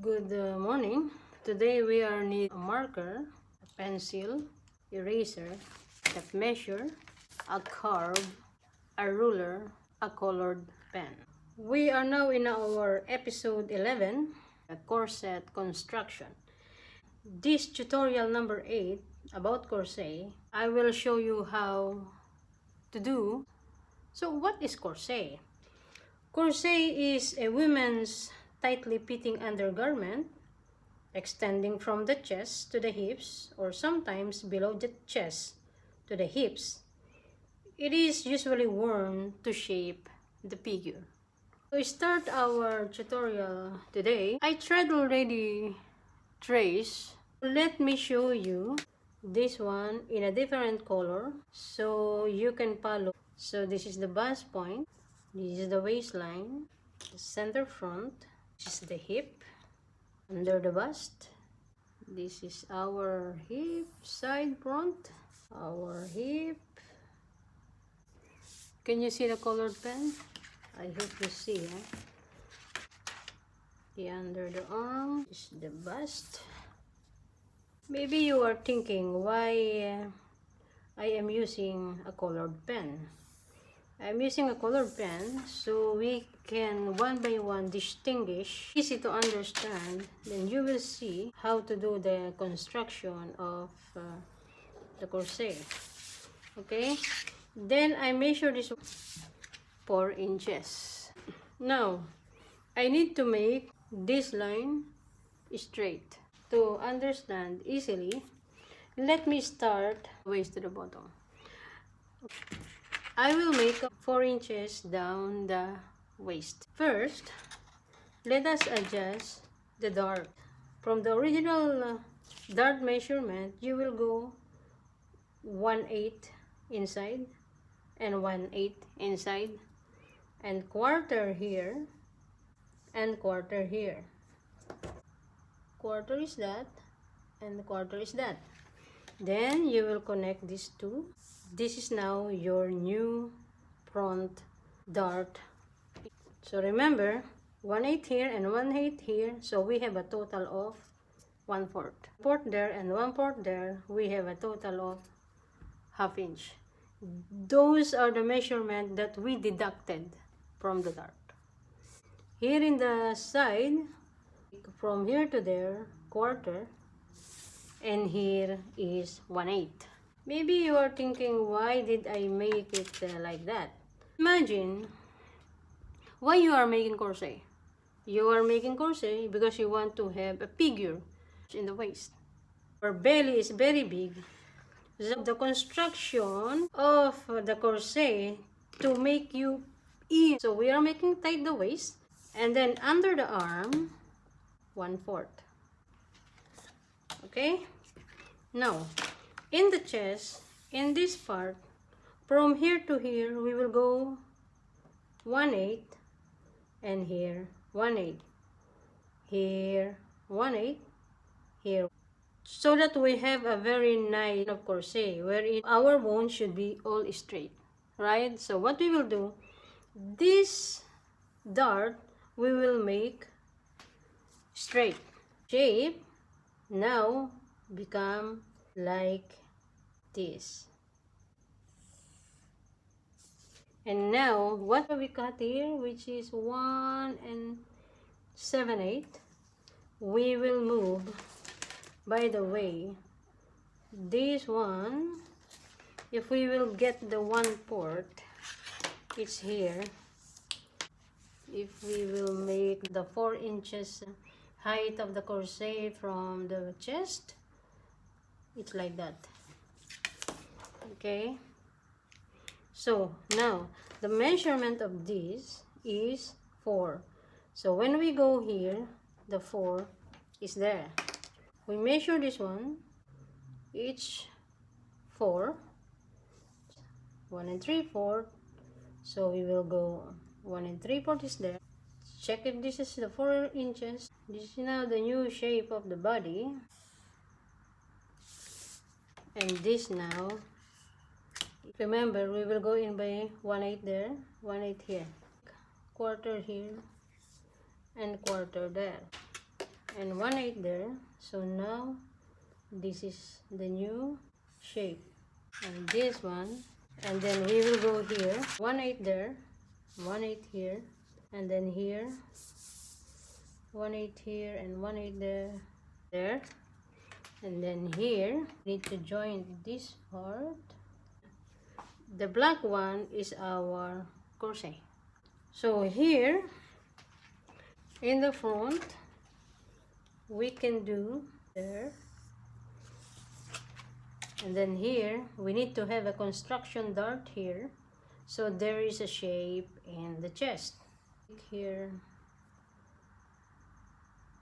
Good morning. Today we are need a marker, a pencil, eraser, tape measure, a curve, a ruler, a colored pen. We are now in our episode 11, a corset construction. This tutorial number 8 about corset, I will show you how to do. So what is corset? Corset is a woman's tightly fitting undergarment extending from the chest to the hips or sometimes below the chest to the hips. It is usually worn to shape the figure. To start our tutorial today, I tried already trace. Let me show you this one in a different color so you can follow. So this is the bust point, this is the waistline, the center front, this is the hip, under the bust. This is our hip, side front, our hip. Can you see the colored pen? I hope you see. The under the arm is the bust. Maybe you are thinking why I am using a colored pen. I'm using a colored pen so we can one by one distinguish. Easy to understand. Then you will see how to do the construction of the corset. Okay, then I measure this 4 inches. Now I need to make this line straight. To understand easily, let me start waist to the bottom. I will make 4 inches down the waist. First, let us adjust the dart. From the original dart measurement, you will go 1/8 inside and 1/8 inside and quarter here and quarter here. Quarter is that and quarter is that. Then you will connect these two. This is now your new front dart. So remember, 1/8 here and 1/8 here. So we have a total of 1/4. 1/4 there and 1/4 there. We have a total of 1/2 inch. Those are the measurement that we deducted from the dart. Here in the side, from here to there, quarter, and here is 1/8. Maybe you are thinking, why did I make it like that? Imagine why you are making corset. You are making corset because you want to have a figure in the waist. Your belly is very big. So the construction of the corset to make you in. So we are making tight the waist and then under the arm 1/4. Okay? Now, in the chest, in this part, from here to here, we will go 1/8 and here 1/8. Here 1/8, here. So that we have a very nice of corset wherein our bone should be all straight. Right? So what we will do, this dart we will make straight. Shape now become like this. And now what we cut here, which is 1 7/8, we will move. By the way, this one, if we will get the 1/4, it's here. If we will make the 4 inches height of the corset from the chest, it's like that. Okay, so now the measurement of this is 4. So when we go here, the 4 is there. We measure this one, each 4, 1 3/4. So we will go 1 3/4 is there. Check if this is the 4 inches. This is now the new shape of the body. And this now, remember, we will go in by 1/8 there, 1/8 here, quarter here, and quarter there. and 1/8 there. So now this is the new shape, and this one, and then we will go here 1/8 there, 1/8 here, and then here 1/8 here, and 1/8 there, and then here need to join this part. The black one is our corset. So here in the front we can do there, and then here we need to have a construction dart here, so there is a shape in the chest. Here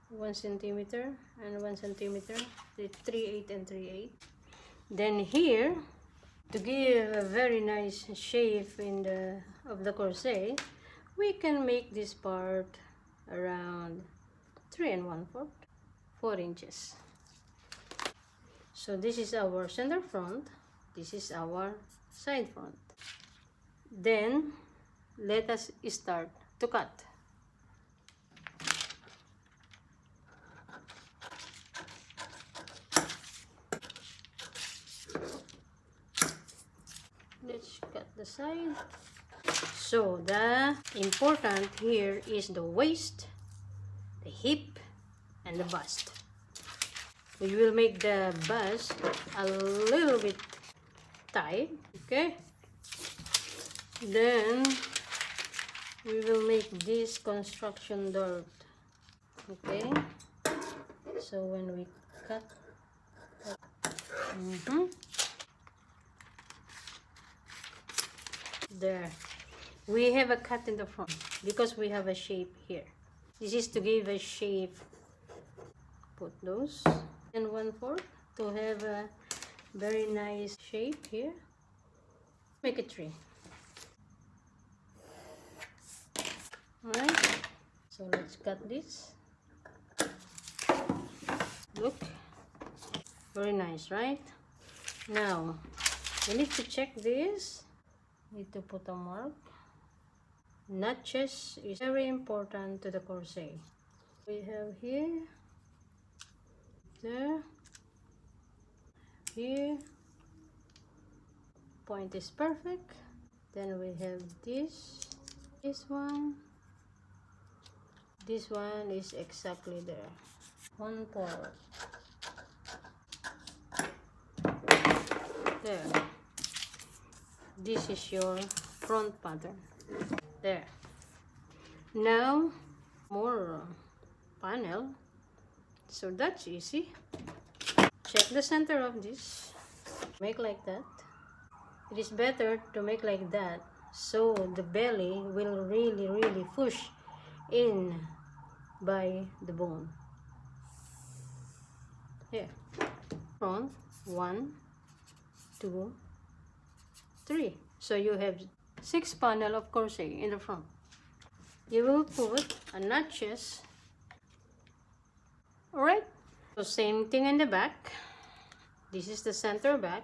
1 centimeter and 1 centimeter, 3/8 and 3/8. Then here, to give a very nice shape in the corset, we can make this part around 3 1/4, 4 inches. So this is our center front, this is our side front. Then let us start to cut. Let's cut the side. So the important here is the waist, the hip, and the bust. We will make the bust a little bit tight, okay? Then we will make this construction dart, okay? So when we cut, there, we have a cut in the front because we have a shape here. This is to give a shape. Put those and 1/4 to have a very nice shape here. Make it 3. Alright, so let's cut this. Look, very nice, right? Now we need to check this. Need to put a mark. Notches is very important to the corset. We have here, there, here, point is perfect. Then we have this one is exactly there, 1/4 there. This is your front pattern there. Now more panel, so that's easy. Check the center of this, make like that. It is better to make like that, so the belly will really push in by the bone. Here, front 1, 2, 3. So you have 6 panel of corset in the front. You will put a notches. Alright, so same thing in the back. This is the center back.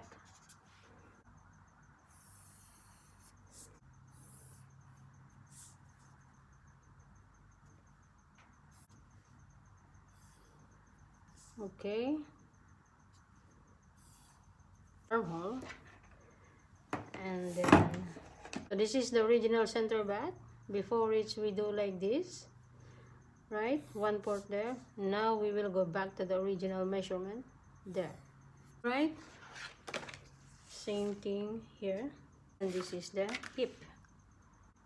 Okay, armhole, and then so this is the original center back. Before which we do like this, right? 1/4 there. Now we will go back to the original measurement there, right? Same thing here, and this is the hip.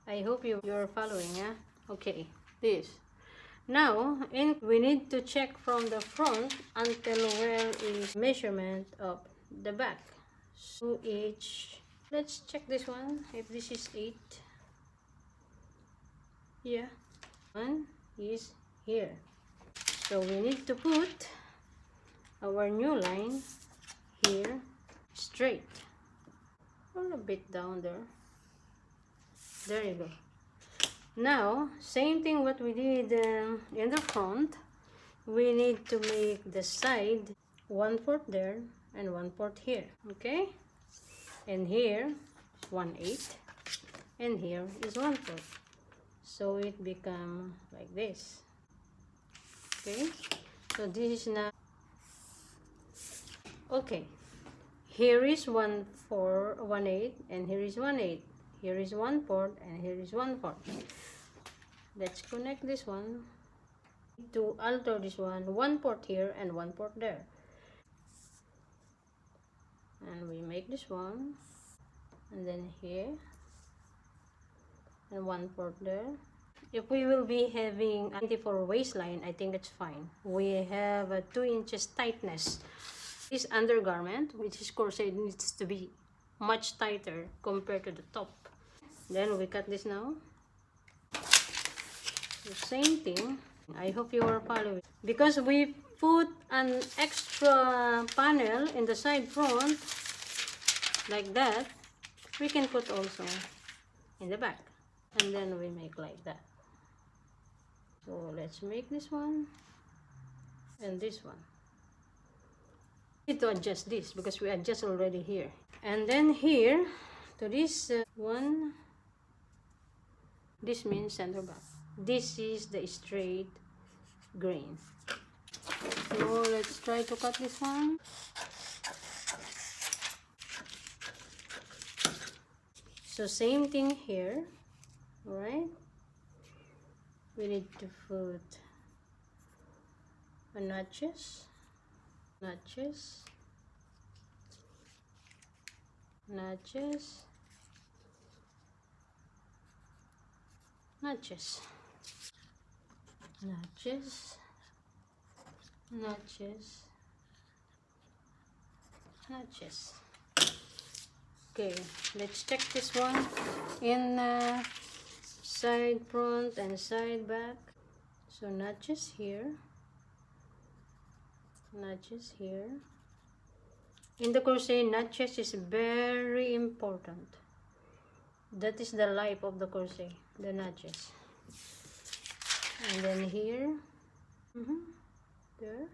I hope you're following, huh? Okay, this. Now we need to check from the front until where is measurement of the back. So each, let's check this one, if this is 8. Yeah, 1 is here. So we need to put our new line here straight, or a bit down there. There you go. Now same thing what we did in the front, we need to make the side 1/4 there and 1/4 here, okay? And here 1/8, and here is 1/4. So it become like this, okay? So this is now okay. Here is 1/4, 1/8, and here is 1/8. Here is 1/4, and here is 1/4. Let's connect this one to alter this one port here and 1 port there. And we make this one, and then here, and 1 port there. If we will be having 94 waistline, I think it's fine. We have a 2 inches tightness. This undergarment, which is corset, needs to be much tighter compared to the top. Then we cut this now. The same thing. I hope you are following. Because we put an extra panel in the side front, like that, we can put also in the back. And then we make like that. So let's make this one and this one. We need to adjust this because we adjust already here. And then here to this one, this means center back. This is the straight grain. So let's try to cut this one. So same thing here, alright? We need to put a notches, notches, notches, notches, notches, notches, notches. Okay, let's check this one in side front and side back. So notches here, notches here. In the corset, notches is very important. That is the life of the corset, the notches. And then here, there.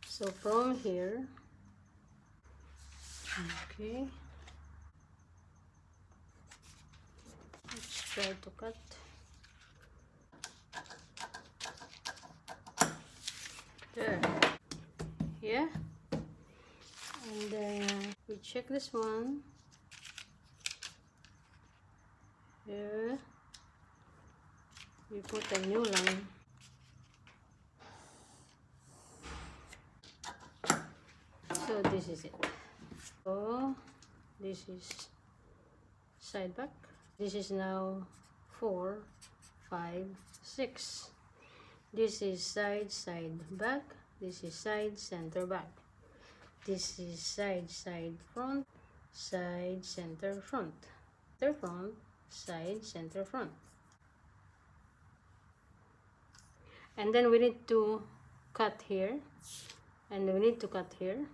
So from here, okay. Let's try to cut. There. Yeah. And then we check this one. Here. We put a new line. So this is it. So this is side back. This is now 4, 5, 6. This is side, side, back. This is side, center, back. This is side, side, front, side, center, front. Center, front, side, center, front. And then we need to cut here. And we need to cut here.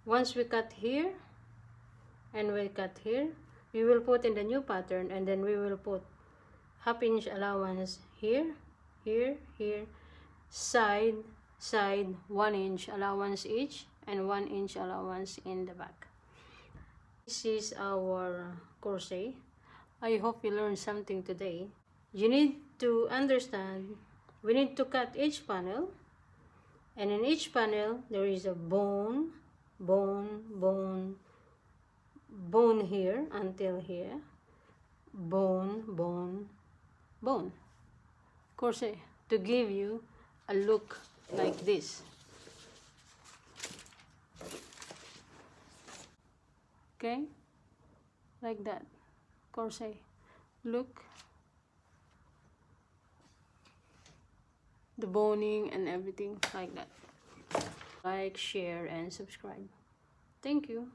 Once we cut here and we cut here, we will put in the new pattern, and then we will put 1/2 inch allowance here, here, here, side, side, 1 inch allowance each, and 1 inch allowance in the back. This is our corset. I hope you learned something today. You need to understand, we need to cut each panel, and in each panel there is a bone, bone, bone, bone here until here, bone, bone, bone. Corset to give you a look like this. Okay, like that. Corset look, the boning and everything like that. Like, share, and subscribe. Thank you.